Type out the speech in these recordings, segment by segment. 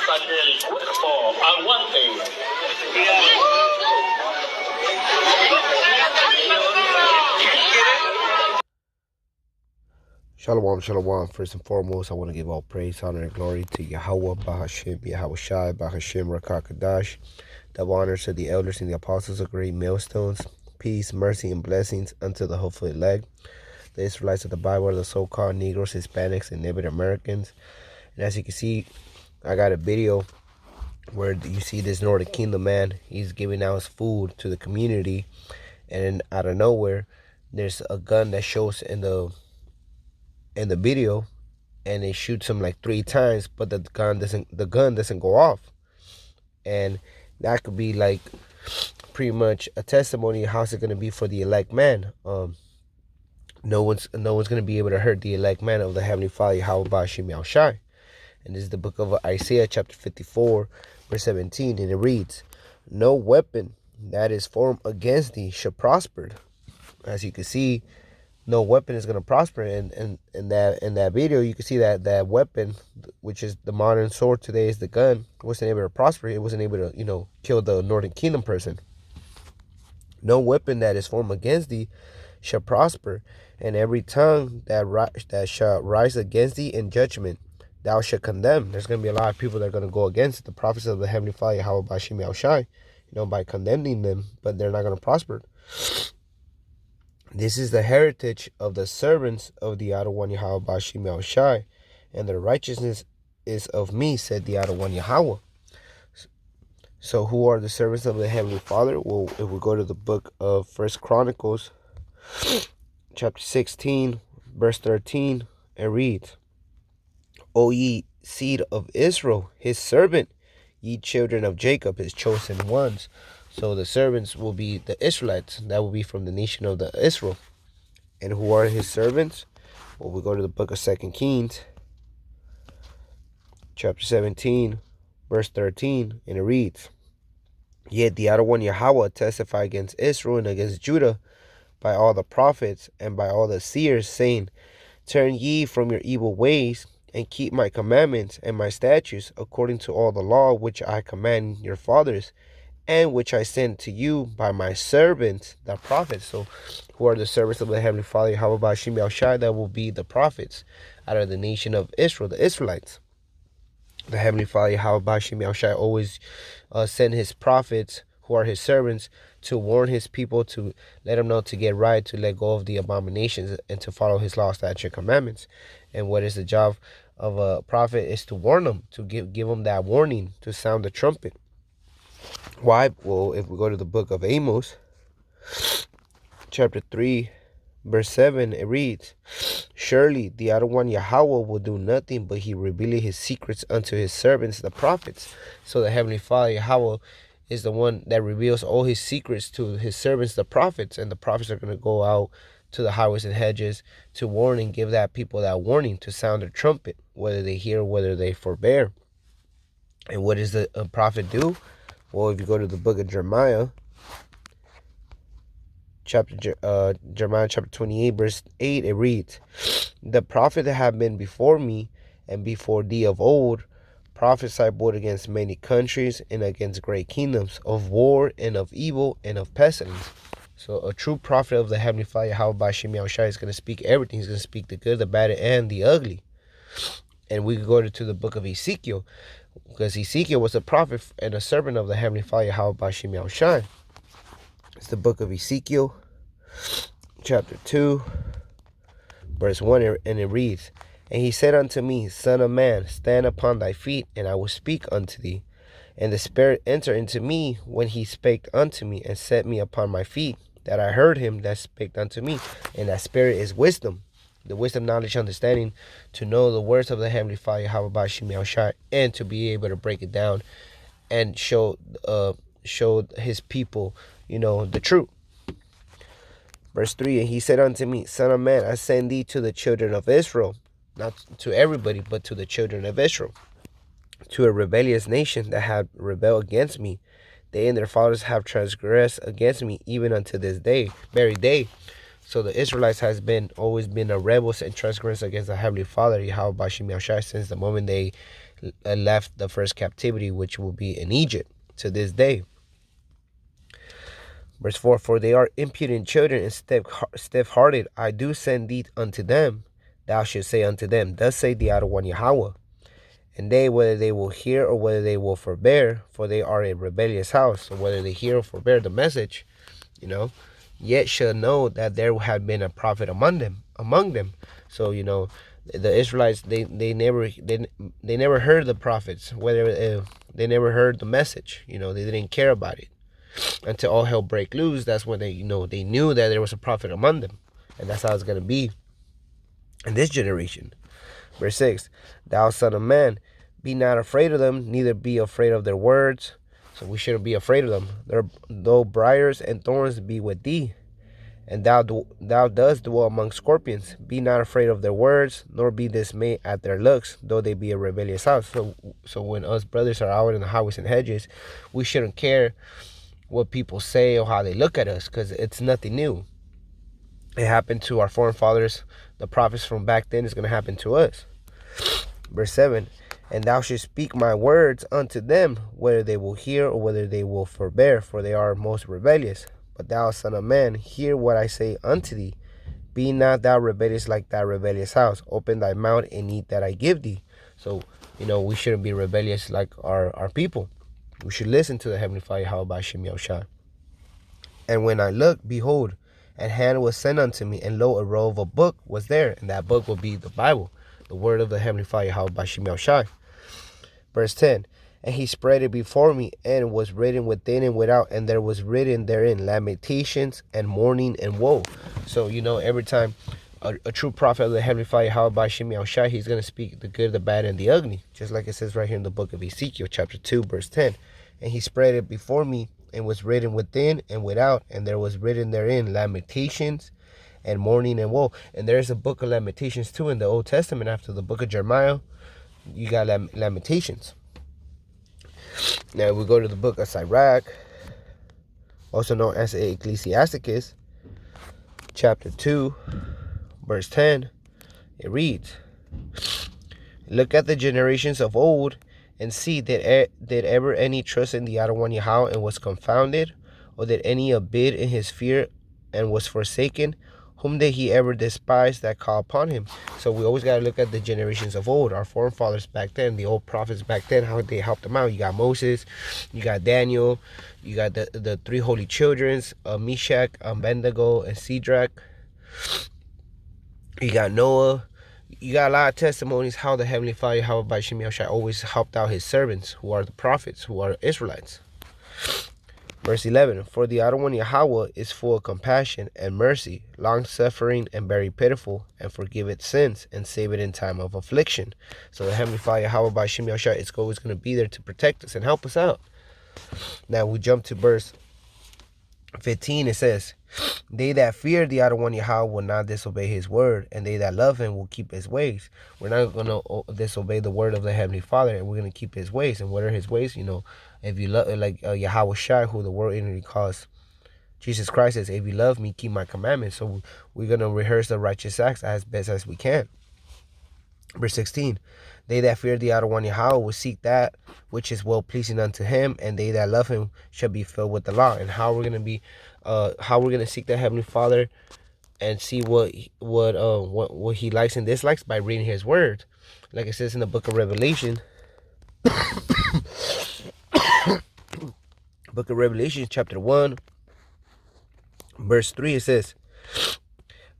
hasta que el cuerpo aguante. Shalom, shalom. First and foremost, I want to give all praise, honor, and glory to Yahweh, Bahashim, Yahweh Shai, Bahashim, Rakakadash. Double honor to the elders and the apostles of great millstones. Peace, mercy, and blessings unto the hopeful elect. The Israelites of the Bible are the so-called Negroes, Hispanics, and Native Americans. And as you can see, I got a video where you see this Northern Kingdom man. He's giving out his food to the community. And out of nowhere, there's a gun that shows in the video, and it shoots him like 3 times, but the gun doesn't go off. And that could be like pretty much a testimony of how's it going to be for the elect man. No one's going to be able to hurt the elect man of the Heavenly Father, Yahweh Bashim Yahweh Shai. And this is the book of Isaiah chapter 54 verse 17, and it reads, "No weapon that is formed against thee shall prosper." As you can see, no weapon is going to prosper. And in that video, you can see that weapon, which is the modern sword today, is the gun, wasn't able to prosper. It wasn't able to, kill the Northern Kingdom person. No weapon that is formed against thee shall prosper, and every tongue that shall rise against thee in judgment thou shalt condemn. There's going to be a lot of people that are going to go against the prophets of the Heavenly Father, Yahweh Bashim Yahweh Shai, by condemning them, but they're not going to prosper. This is the heritage of the servants of the Adonai Yahweh Bashim Yahweh Shai, and their righteousness is of me, said the Adonai Yahweh. So who are the servants of the Heavenly Father? Well, if we go to the book of 1 Chronicles, chapter 16, verse 13, it reads, "O ye seed of Israel, his servant, ye children of Jacob, his chosen ones." So the servants will be the Israelites. That will be from the nation of the Israel. And who are his servants? Well, we go to the book of 2 Kings, chapter 17, verse 13, and it reads, "Yet the Adonai Yahweh testify against Israel and against Judah by all the prophets and by all the seers, saying, Turn ye from your evil ways, and keep my commandments and my statutes, according to all the law which I command your fathers, and which I sent to you by my servants, the prophets." So who are the servants of the Heavenly Father, Yahweh Bashim Yahweh Shai? That will be the prophets out of the nation of Israel, the Israelites. The Heavenly Father, Yahweh Bashim Yahweh Shai, always send his prophets, who are his servants, to warn his people, to let them know to get right, to let go of the abominations, and to follow his law, statutes, and commandments. And what is the job of a prophet? Is to warn them, to give them that warning, to sound the trumpet. Why? Well, if we go to the book of Amos, chapter 3, verse 7, it reads, "Surely the Adonai Yahweh will do nothing, but he revealed his secrets unto his servants, the prophets." So the Heavenly Father, Yahweh, is the one that reveals all his secrets to his servants, the prophets. And the prophets are going to go out to the highways and hedges to warn and give that people that warning, to sound the trumpet, whether they hear, whether they forbear. And what does the prophet do? Well, if you go to the book of Jeremiah, Jeremiah chapter 28, verse 8, it reads, "The prophet that have been before me and before thee of old prophesied both against many countries and against great kingdoms, of war and of evil and of pestilence." So a true prophet of the Heavenly Father, Yahweh Bashim Yahweh Shai, is going to speak everything. He's going to speak the good, the bad, and the ugly. And we could go to the book of Ezekiel, because Ezekiel was a prophet and a servant of the Heavenly Father, Yahweh Bashim Yahweh Shai. It's the book of Ezekiel, chapter 2, verse 1, and it reads, "And he said unto me, Son of man, stand upon thy feet, and I will speak unto thee. And the Spirit entered into me when he spake unto me, and set me upon my feet, that I heard him that spake unto me." And that Spirit is wisdom. The wisdom, knowledge, understanding, to know the words of the Heavenly Father, Yahweh Bashim Yahweh Shai, and to be able to break it down and show his people, the truth. Verse 3, "And he said unto me, Son of man, I send thee to the children of Israel," not to everybody, but to the children of Israel, "to a rebellious nation that have rebelled against me. They and their fathers have transgressed against me, even unto this day, very day." So the Israelites has always been a rebels and transgressed against the Heavenly Father, Yahweh Bashim Yahweh Shai, since the moment they left the first captivity, which will be in Egypt to this day. Verse 4, for they are impudent children and stiff-hearted. I do send thee unto them. Thou shalt say unto them, thus say the Adonai Yahweh. And they, whether they will hear or whether they will forbear, for they are a rebellious house. So whether they hear or forbear the message, yet shall know that there have been a prophet among them. So, the Israelites, they never heard the prophets, whether they never heard the message. They didn't care about it. Until all hell break loose, that's when they knew that there was a prophet among them. And that's how it's going to be in this generation. Verse 6, thou son of man, be not afraid of them, neither be afraid of their words. So we shouldn't be afraid of them. Though briars and thorns be with thee, and thou dost dwell among scorpions, be not afraid of their words, nor be dismayed at their looks, though they be a rebellious house. So when us brothers are out in the highways and hedges, we shouldn't care what people say or how they look at us, because it's nothing new. It happened to our foreign fathers, the prophets from back then. It's going to happen to us. Verse 7, and thou shalt speak my words unto them, whether they will hear or whether they will forbear, for they are most rebellious. But thou, son of man, hear what I say unto thee. Be not thou rebellious like that rebellious house. Open thy mouth and eat that I give thee. So, we shouldn't be rebellious like our people. We should listen to the Heavenly Father, Yahweh Shem Yahushua. And when I looked, behold, and hand was sent unto me, and lo, a roll of a book was there, and that book will be the Bible, the word of the Heavenly Father, Yahweh Shem Yahushua. Verse 10, and he spread it before me, and was written within and without, and there was written therein lamentations and mourning and woe. So, every time a true prophet of the Heavenly Father, Yahweh Shem Yahushua, he's going to speak the good, the bad, and the ugly, just like it says right here in the book of Ezekiel, chapter 2, verse 10. And he spread it before me, and was written within and without, and there was written therein lamentations and mourning and woe. And there's a book of Lamentations too in the Old Testament. After the book of Jeremiah, you got Lamentations. Now we go to the book of Sirach, also known as Ecclesiasticus, chapter 2, verse 10. It reads, look at the generations of old, and see, did ever any trust in the Adonai Yahweh and was confounded? Or did any abide in his fear and was forsaken? Whom did he ever despise that call upon him? So we always got to look at the generations of old, our foreign fathers back then, the old prophets back then, how they helped them out. You got Moses, you got Daniel, you got the three holy children, Meshach, Abednego, and Shadrach. You got Noah. You got a lot of testimonies how the Heavenly Father, Yahweh Shem Yahushua, always helped out his servants, who are the prophets, who are Israelites. Verse 11, for the Adonai Yahweh is full of compassion and mercy, long-suffering and very pitiful, and forgiveth sins, and save it in time of affliction. So the Heavenly Father, Yahweh Shem Yahushua, is always going to be there to protect us and help us out. Now we jump to verse 15. It says, they that fear the Adonai Yahweh will not disobey his word, and they that love him will keep his ways. We're not going to disobey the word of the Heavenly Father, and we're going to keep his ways. And what are his ways? If you love, like Yahweh Shai, who the world inwardly calls Jesus Christ, says, if you love me, keep my commandments. So we're going to rehearse the righteous acts as best as we can. Verse 16, they that fear the Adonai Yahweh will seek that which is well pleasing unto him, and they that love him shall be filled with the law. And how we're going to seek the Heavenly Father and see what he likes and dislikes? By reading his word. Like it says in the book of Revelation, book of Revelation, chapter 1, verse 3, it says,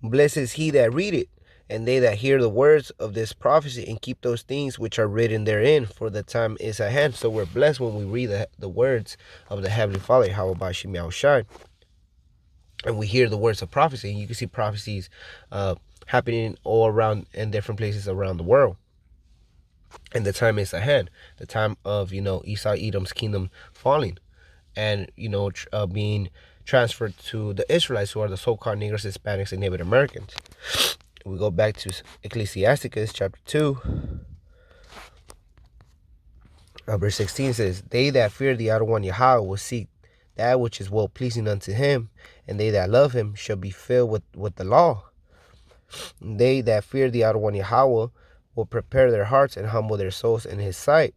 blessed is he that readeth, and they that hear the words of this prophecy, and keep those things which are written therein, for the time is at hand. So we're blessed when we read the words of the Heavenly Father, Yahweh Shem Yahushua, and we hear the words of prophecy. And you can see prophecies happening all around in different places around the world. And the time is at hand. The time of, Esau, Edom's kingdom falling, and, being transferred to the Israelites, who are the so-called Negroes, Hispanics, and Native Americans. We go back to Ecclesiasticus chapter 2, verse 16 says, they that fear the Adonai Yahweh will seek that which is well pleasing unto him, and they that love him shall be filled with the law. They that fear the Adonai Yahweh will prepare their hearts and humble their souls in his sight.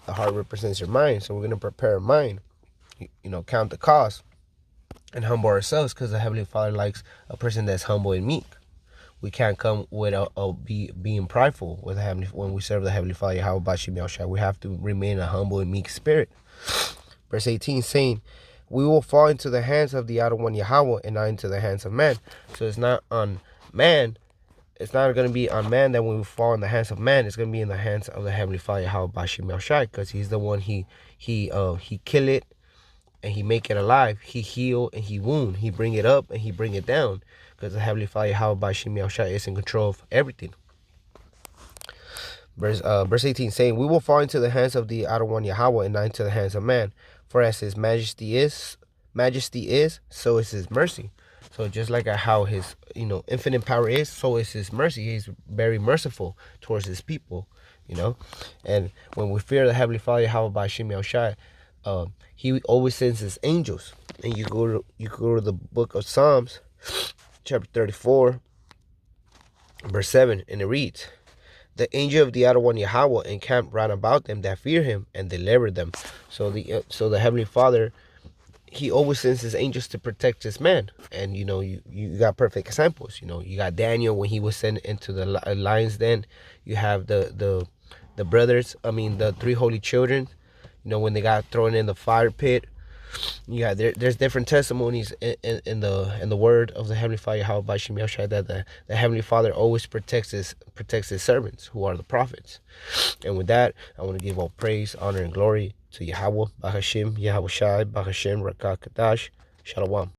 The heart represents your mind, so we're going to prepare our mind, count the cost, and humble ourselves, because the Heavenly Father likes a person that's humble and meek. We can't come with being prideful with when we serve the Heavenly Father. How about Shai? We have to remain a humble and meek spirit. Verse 18 saying, we will fall into the hands of the Other One Yahweh and not into the hands of man. So it's not on man. It's not going to be on man that when we fall in the hands of man, it's going to be in the hands of the Heavenly Father, Yahweh Shai, because he's the one he kill it and he make it alive. He heal and he wound. He bring it up and he bring it down, because the Heavenly Father, Yahweh Shai, is in control of everything. Verse 18 saying, we will fall into the hands of the Other One Yahweh and not into the hands of man. For as his majesty is, so is his mercy. So just like how his infinite power is, so is his mercy. He's very merciful towards his people, And when we fear the Heavenly Father, Yahweh Shem Yahushai, he always sends his angels. And you go to the book of Psalms, chapter 34, verse 7, and it reads, the angel of the Other One Yahweh encamped round about them that fear him and delivered them. So the Heavenly Father, he always sends his angels to protect his man. And you got perfect examples. You got Daniel when he was sent into the lion's den. You have the brothers, the 3 holy children, when they got thrown in the fire pit. There's different testimonies in the word of the Heavenly Father, how by Shem Yahushua, that the Heavenly Father always protects his servants, who are the prophets. And with that, I want to give all praise, honor, and glory to Yahweh, Bahashim, Yahweh Shai, Bahashim, Rakah Kadash, Shalom.